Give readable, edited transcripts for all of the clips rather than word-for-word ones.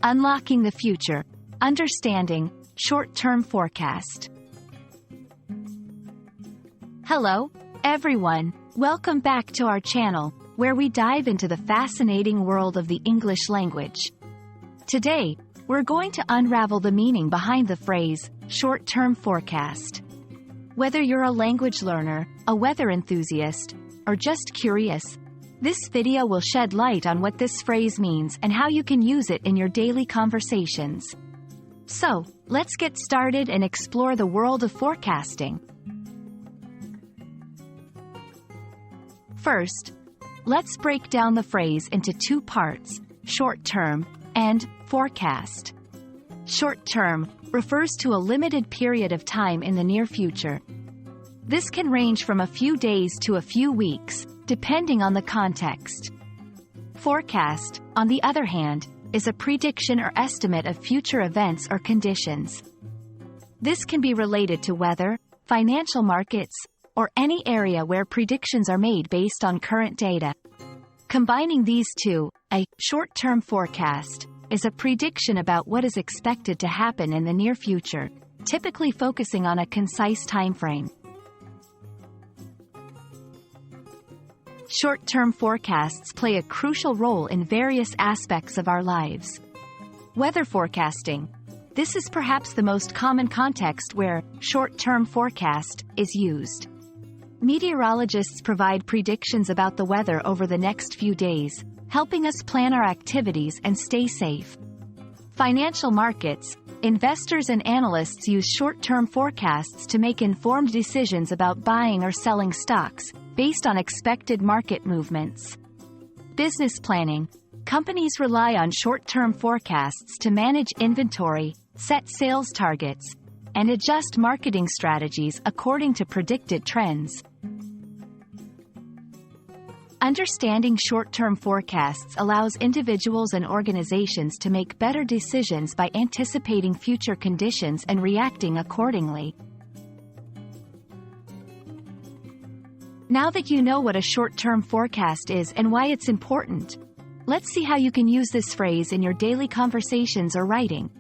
Unlocking the future. Understanding short-term forecast. Hello, everyone. Welcome back to our channel, where we dive into the fascinating world of the English language. Today, we're going to unravel the meaning behind the phrase, short-term forecast. Whether you're a language learner, a weather enthusiast, or just curious, this video will shed light on what this phrase means and how you can use it in your daily conversations. So, let's get started and explore the world of forecasting. First, let's break down the phrase into two parts, short-term and forecast. Short-term refers to a limited period of time in the near future. This can range from a few days to a few weeks, depending on the context. Forecast, on the other hand, is a prediction or estimate of future events or conditions. This can be related to weather, financial markets, or any area where predictions are made based on current data. Combining these two, a short-term forecast is a prediction about what is expected to happen in the near future, typically focusing on a concise timeframe. Short-term forecasts play a crucial role in various aspects of our lives. Weather forecasting. This is perhaps the most common context where short-term forecast is used. Meteorologists provide predictions about the weather over the next few days, helping us plan our activities and stay safe. Financial markets. Investors and analysts use short-term forecasts to make informed decisions about buying or selling stocks, based on expected market movements. Business planning. Companies rely on short-term forecasts to manage inventory, set sales targets, and adjust marketing strategies according to predicted trends. Understanding short-term forecasts allows individuals and organizations to make better decisions by anticipating future conditions and reacting accordingly. Now that you know what a short-term forecast is and why it's important, let's see how you can use this phrase in your daily conversations or writing.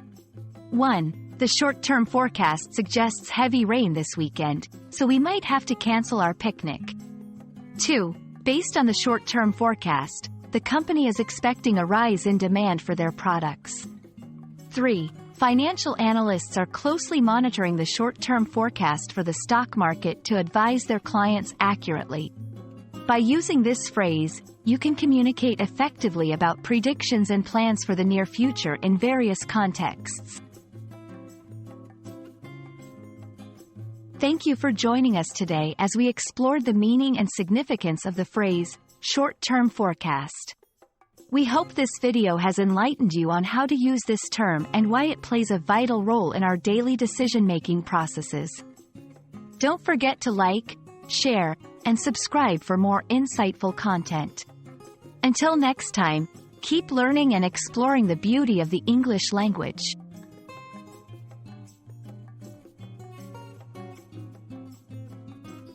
1. The short-term forecast suggests heavy rain this weekend, so we might have to cancel our picnic. 2. Based on the short-term forecast, the company is expecting a rise in demand for their products. 3. Financial analysts are closely monitoring the short-term forecast for the stock market to advise their clients accurately. By using this phrase, you can communicate effectively about predictions and plans for the near future in various contexts. Thank you for joining us today as we explored the meaning and significance of the phrase, short-term forecast. We hope this video has enlightened you on how to use this term and why it plays a vital role in our daily decision-making processes. Don't forget to like, share, and subscribe for more insightful content. Until next time, keep learning and exploring the beauty of the English language.